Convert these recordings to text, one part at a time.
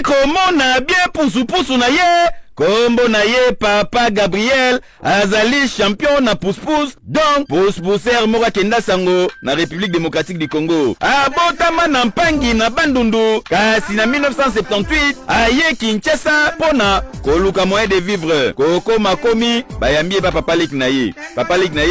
komona bien pusu na ye kombo na ye Papa Gabriel azali champion na pousse-pousse donc pousse-pousser moko kenda sango na République démocratique du Congo abotama na mpangi na Bandundu kasi na 1978 aye Kinshasa pona koluka moyen de vivre koko makomi bayambie ba Papa Lik na ye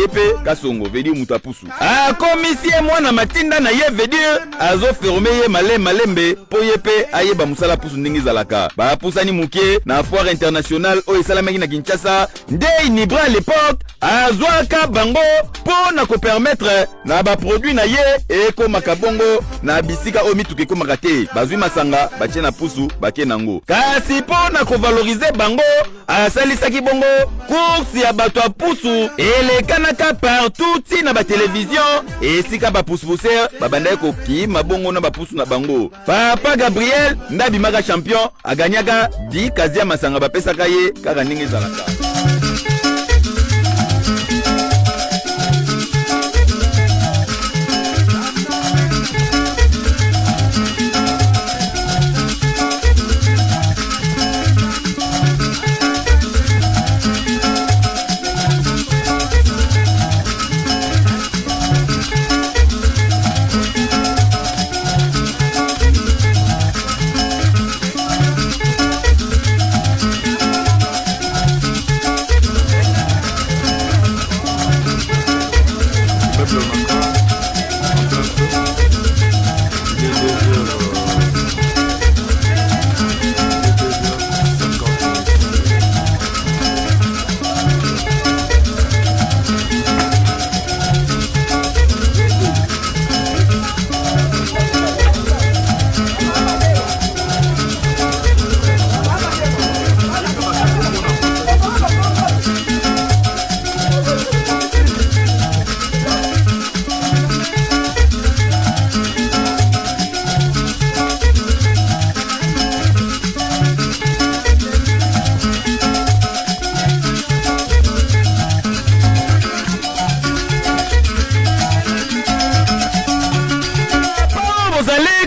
pe kasongo veut dire muta pusu akomisi mwana matinda na ye veut dire azo fermer ye malembe po ye pe aye ba musala pusu ndingi zalaka ba pusani muke na foire internationale o esalamaki na Kinshasa nde inibra à l'époque azwaka bango po na ko permettre na ba produit na ye eko makabongo na bisika o mituke ko makate bazwi masanga batie na pusu bake nango kasi po na ko valoriser bango asalisaki bongo course ya bato a pusu elekanaka partout ti na ba télévision esika ba pusu-puser babanda ko kima bongo na ba pusu na bango Papa Gabriel ndabimaka champion aganyaka 10 kazi ya masanga bapesaka ye kaka ndenge ezalaka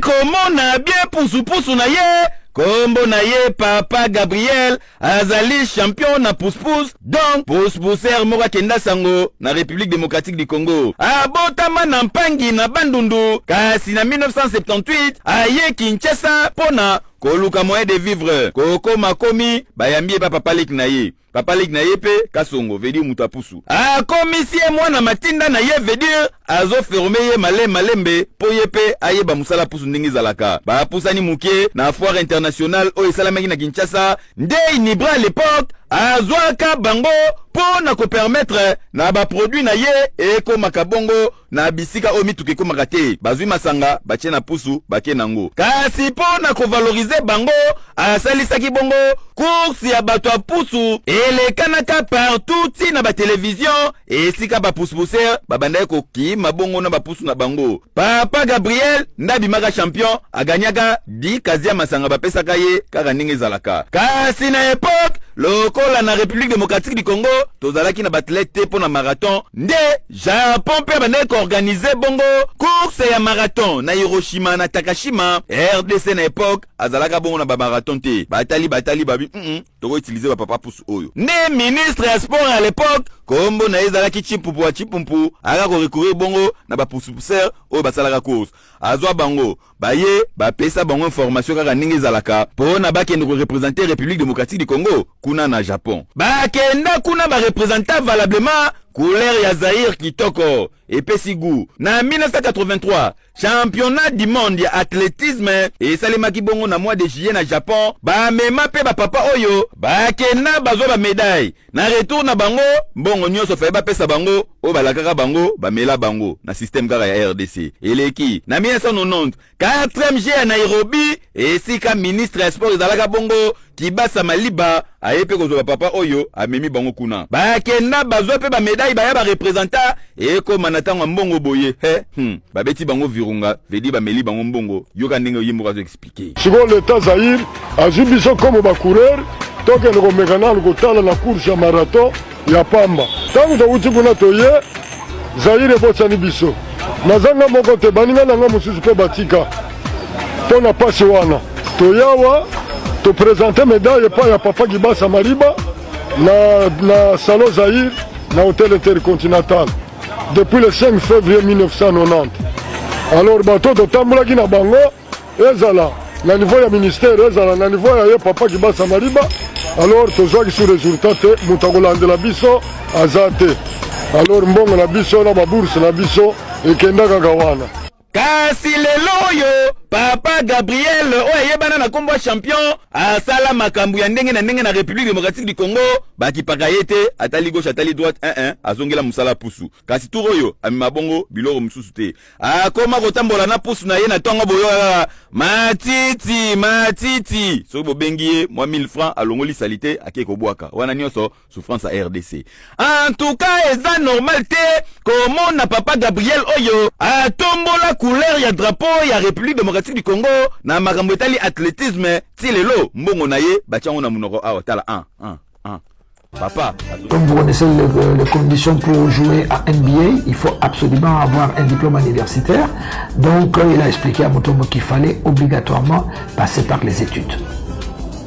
komona bien pusu na ye kombo na ye Papa Gabriel azali champion na pousse-pousse donc pousse-pousser moko kenda sango na République démocratique du Congo abotama na mpangi na Bandundu kasi na 1978 aye Kinshasa pona koluka moyen de vivre koko makomi bayambie ba Papa Lik na ye pe kasongo veut dire muta pusu akomisi mwana matinda na ye veut dire azo fermer ye malembe po ye pe aye ba musala pusu ndingi zalaka ba pusani muke na foire internationale o esalamaki na Kinshasa nde inibra à l'époque azwaka bango po na ko permettre na ba produit na ye eko makabongo na bisika o mituke ko makate bazwi masanga batie na pusu bake nango kasi po na ko valoriser bango asalisaki bongo course ya bato a pusu elekanaka partout ti na ba télévision esika ba pusu-puser babanda ko kima bongo na ba pusu na bango Papa Gabriel ndabimaka champion aganyaka 10 kazi ya masanga bapesaka ye kaka ndenge ezalaka kasi na époque lokola na République démocratique du Congo tozalaki na bathlète po na marathon nde Japon pe bande ko organiser bongo course ya marathon na Hiroshima na Takashima RDC na époque azalaka bongo na ba marathon te batali babi toko utiliser ba papa pusu oyo ne ministre ya sport à l'époque kombo na ezalaki chipumpu aga ko recourir bongo na ba pusu-puser oyo basalaka course azwa bango baye bapesa bango information kaka ndenge ezalaka po na bakende ko représenter République démocratique du Congo kuna na Japon bakenda kuna ba représenter valablement couleur ya Zaïre kitoko epesi goût na 1983 championnat du monde ya athlétisme esalemaki bongo na mois de juillet na Japon bamema pe bapapa oyo bakenda bazwa ba médaille na retour na bango mbongo nyonso faye bapesa bango oyo balakaka bango bamela bango na système kaka ya RDC eleki na 1990 4e G ya Nairobi esika ministre ya sport ezalaka bongo Kibasa Maliba ayepe kozwa papa oyo amemi bango kuna bakenda bazwa pe ba médaille baya ba représenter eko manatango mbongo boye babeti bango virunga vedi bameli bango mbongo yoka ndenge yimbo kazo expliquer siko l'état Zaïre ajibiso comme ba coureur toke ngo mekana ngo tala na course ya marathon ya pamba tangu to uti kuna toye Zaïre botsani biso nazanga moko te baninga nanga mususu pe batika pona pasi wana toyawa to présenter médaille epai ya Papa Gibasa Mariba na Salon Zahir na Hôtel Intercontinental depuis le 5 février 1990. Alors bato totambolaki na bango ezala na niveau ya ministère ezala na niveau ya Papa Gibasa Mariba. Alors tozwaki sur résultat te moto akolandela biso aza te. Alors mbongo na biso na babourse na biso ekenda kaka wana. Kasi lelo oyo Papa Gabriel oyo yebana na kombo champion asala makambu ya ndenge na République démocratique du Congo bakipaka yete atali gauche atali droite azongela musala pusu kasi tour oyo amima bongo biloko mususu te akoma kotambola na pusu na ye na tongo boyo matiti so bobengi ye mwa 1000 francs alongoli salite ake kobwaka wana nyonso souffrance à RDC. En tout cas eza normal te komona Papa Gabriel oyo atombola couleur ya drapeau ya République démocratique du Congo na makambo etali athlétisme ti lelo mbongo na ye batiango na munoko awa tala 1 Papa. Comme vous connaissez les conditions pour jouer à NBA, il faut absolument avoir un diplôme universitaire. Donc il a expliqué à Mutombo qu'il fallait obligatoirement passer par les études.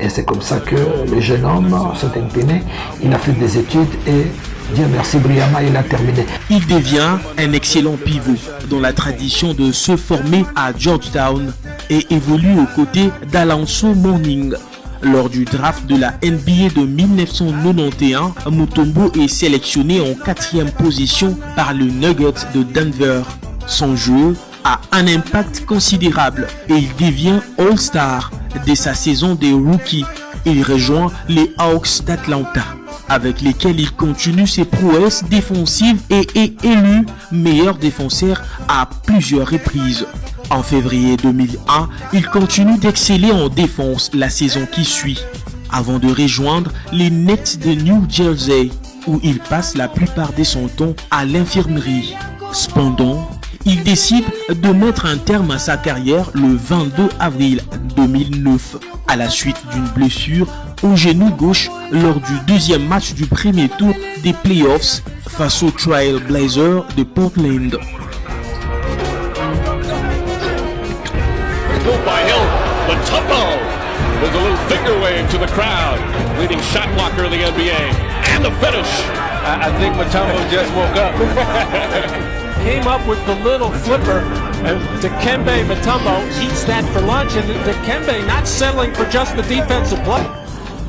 Et c'est comme ça que le jeune homme, Soten Pene, il a fait des études et Dieu merci, brillamment, il a terminé. Il devient un excellent pivot dans la tradition de se former à Georgetown et évolue aux côtés d'Alonso Mourning. Lors du draft de la NBA de 1991, Mutombo est sélectionné en 4e position par le Nuggets de Denver. Son jeu a un impact considérable et il devient All-Star dès sa saison de rookie. Il rejoint les Hawks d'Atlanta, avec lesquels il continue ses prouesses défensives et est élu meilleur défenseur à plusieurs reprises. En février 2001, il continue d'exceller en défense la saison qui suit, avant de rejoindre les Nets de New Jersey, où il passe la plupart de son temps à l'infirmerie. Cependant, il décide de mettre un terme à sa carrière le 22 avril 2009, à la suite d'une blessure au genou gauche lors du deuxième match du premier tour des playoffs face aux Trail Blazers de Portland. Mutombo with a little finger wave to the crowd, leading shot blocker in the NBA, and the finish. I think Mutombo just woke up. Came up with the little flipper, and Dikembe Mutombo eats that for lunch, and Dikembe not settling for just the defensive play.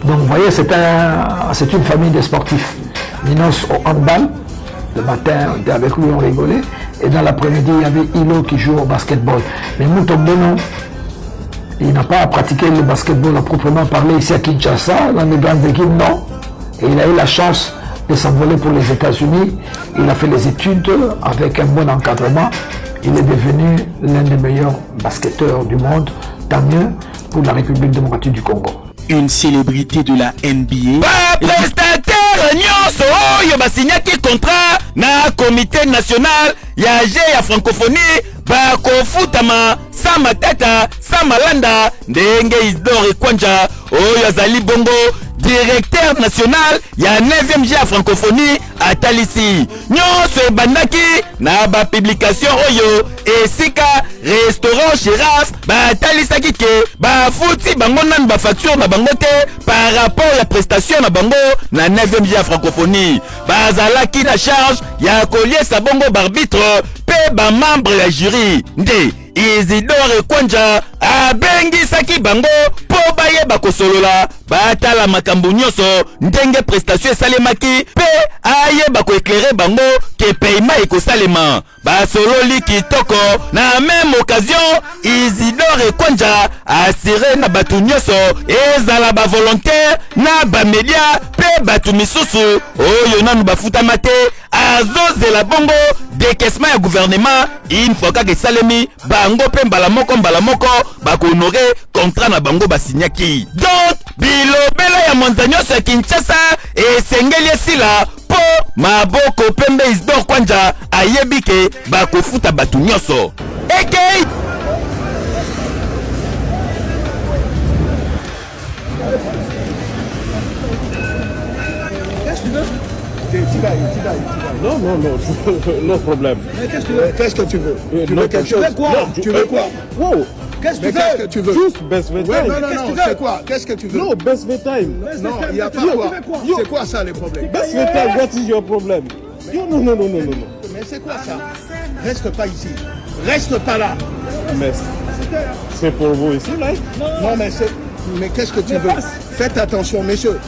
Donc vous voyez, c'est une famille de sportifs. Minos au handball, le matin on était avec lui, on rigolait, et dans l'après-midi il y avait Ilo qui joue au basketball. Mais Mutombo non. Il n'a pas pratiqué le basketball à proprement parler ici à Kinshasa, dans les grandes équipes, non. Et il a eu la chance de s'envoler pour les États-Unis. Il a fait les études avec un bon encadrement. Il est devenu l'un des meilleurs basketteurs du monde. Tant mieux pour la République démocratique du Congo. Une célébrité de la NBA. Prestataire nyonso oyo basinyaki contrat na comité national ya ya francophonie bakofutama sa matata sa malanda ndenge Isidore Kwanja oyo azali bongo directeur national ya 9e ya francophonie atalisi nyonso ebandaki na ba publication oyo esika restaurant Chiraf batalisaki ke bafuti bango nanu ba facture na bango te par rapport ya prestation na bango na 9e ya francophonie bazalaki na charge ya koliesa bongo barbitre pe ba membre ya jury nde Isidore Kwanja abengisaki bango po bayeba kosolola batala makambo nyonso ndenge prestation esalemaki pe ayeba koéclairer bango ke paiement ekosalema basololi kitoko na même occasion Isidore Kwanja assuré na batu nyonso ezala ba volontaire na ba media pe batu misusu oyo nanu bafutama te azozela bongo décaissement ya gouvernement une fois kaka esalemi bango pe mbala moko bakohonore contrat na bango basinyaki. Donc bilobela ya monza nyonso ya Kinshasa esengeli esila po maboko pembe Isidore Kwanja ayebi ke bakofuta batu nyonso ekei. Non, no problème. Mais qu'est-ce que tu veux? Tu veux quelque chose? Tu veux quoi? Wow. Qu'est-ce que tu veux? Juste BSV Time. Ouais, non, c'est quoi? Qu'est-ce que tu veux? Non, BSV Time. Non, il n'y a pas quoi. C'est quoi ça, les problèmes? BSV Time, what is your problem? Non. Mais c'est quoi ça? Reste pas ici. Reste pas là. Mais c'est pour vous ici, là? Non, mais qu'est-ce que tu veux? Faites attention, messieurs.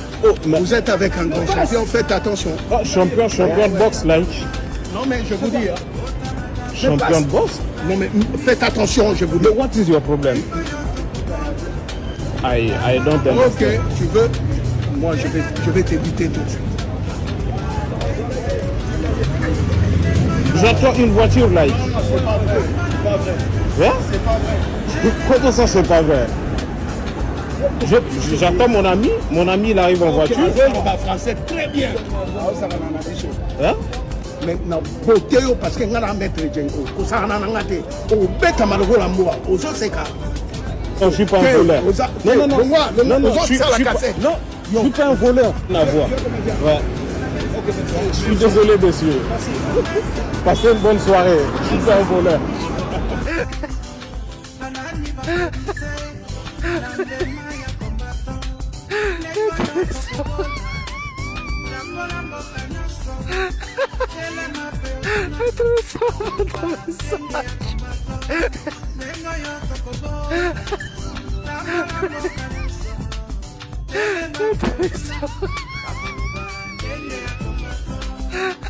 Vous êtes avec un grand champion, faites attention. Champion de boxe, là. Non, mais je vous dis. Champion de boxe? Non, mais faites attention, je vous dis. What is your problem? I don't understand. Ok, tu veux? Moi, je vais t'éviter tout de suite. J'attends une voiture, là. C'est pas vrai. Hein? C'est pas vrai. Comment ça, c'est pas vrai? J'attends mon ami il arrive en voiture. On va français très bien. Hein? Maintenant, parce que nous avons maître Djengo, nous avons je suis pas un voleur. Non, je suis pas un voleur. Ouais. Je suis désolé, monsieur. Passez une bonne soirée. Je suis pas un voleur.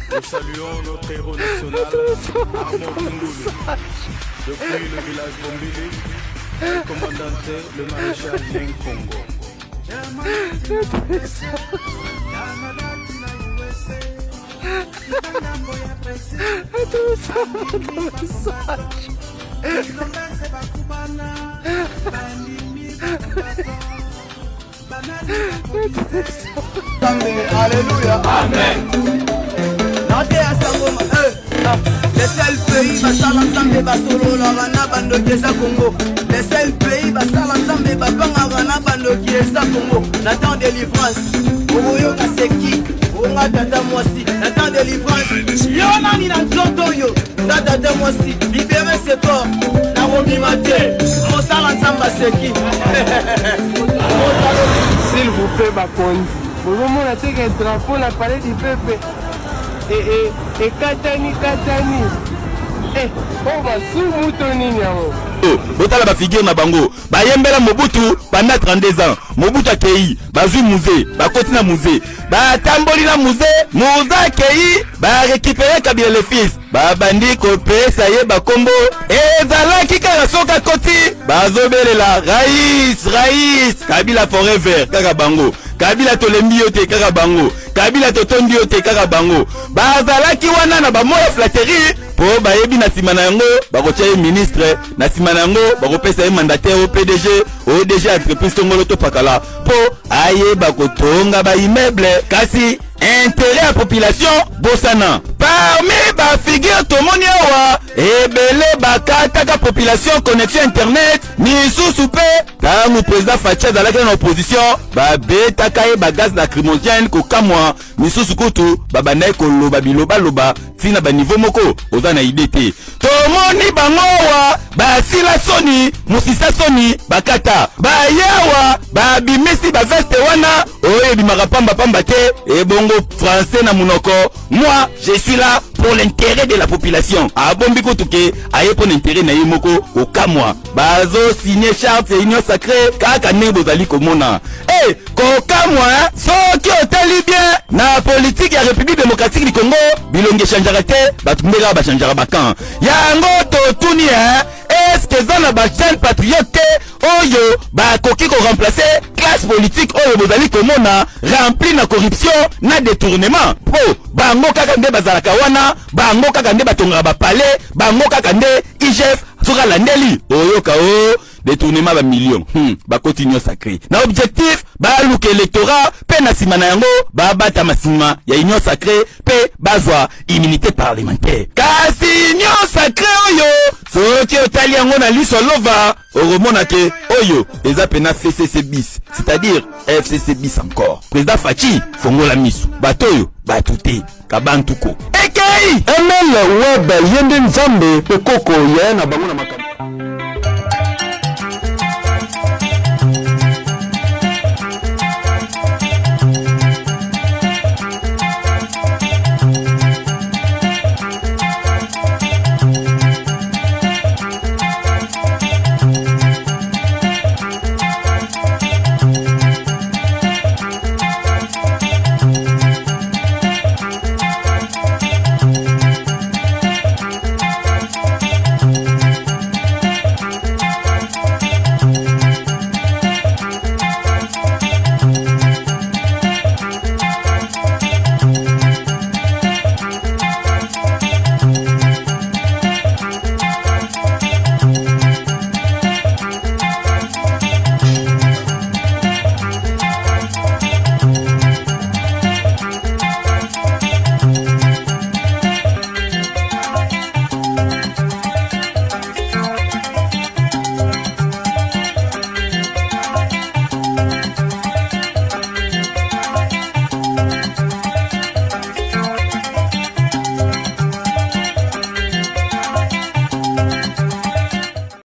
Nous saluons notre héros national, Armand Kingoulou. Depuis le village Bombili, le commandant, le maréchal Ning Congo. Alléluia. Amen. Le seul pays basala nzambe basololaka na bandoki eza Congo. Le seul pays basala nzambe babangaka na bandoki eza Congo. Nathan délivrance okoyoka seki onga tata mwasi. Nathan délivrance yo nani na nzoto oyo na tata mwasi. Libere ce corps nakobima te mosala nzambe aseki. S'il vous plaît bakonzi bozomona teke drapeau na palais du peuple et katani on va sous moutonini yango botala bafigure na bango bayembela Mobutu pendant 32 ans. Mobutu akei bazwi musée bakoti na musée batamboli na musée akei barécupere Kabila le fils babandi kopesa ye bakombo ezalaki kaka soka koti bazobelela rais Kabila forever kaka bango. Kabila tolembi yo te kaka bango. Kabila totondi yo te kaka bango. Bazalaki wana na bamoya flatterie po bayebi na sima na yango bakotia ye ministre na sima na yango bakopesa ye mandataire au PDG ODG entreprise tongolo to pakala po ayeba kotonga ba immeuble kasi intérêt à population bosana. Parmi ba figure tomoni awa ebele bakataka population connexion internet misusu pe tangu président Facha azalaki na opposition babetaka ye bagaz lacrymogène kokamwa misusu kutu babandaki koloba biloba tina ba niveau moko oza na idée te. Tomoni bango awa basila soni musisa soni bakata bayawa babimisi baveste wana oyo bimaka pamba te ebongo français na munoko. Moi je suis là pour l'intérêt de la population. Abombi kutuke aye pour l'intérêt na yemoko okamwa bazo signer charte et union sacrée kaka nebo zali komona kokamwa soki otali bien na politique ya République démocratique du Congo bilonge chanjara te batumbela ba chanjara bakan yango totuni est-ce que zana ba chaîne patriote oyo ba koki ko remplacer classe politique oyo bozali komona rempli na corruption na détournement po bango kaka nde bazalaka wana bango kaka nde batonga ba palais bango kaka nde IGF soka landeli oyo kao détournement ba millions ba continuer sacré na objectif ba luka électorat pe na sima na yango ba bata masima ya union sacrée pe bazwa immunité parlementaire kasi union sacrée oyo soki otali yango na liso lova oromona ke oyo eza pena FCC bis c'est-à-dire FCC bis encore président Fachi fongola misu batoyo batute kabantuko ekei ML web yende nzambe pe koko ya na bango na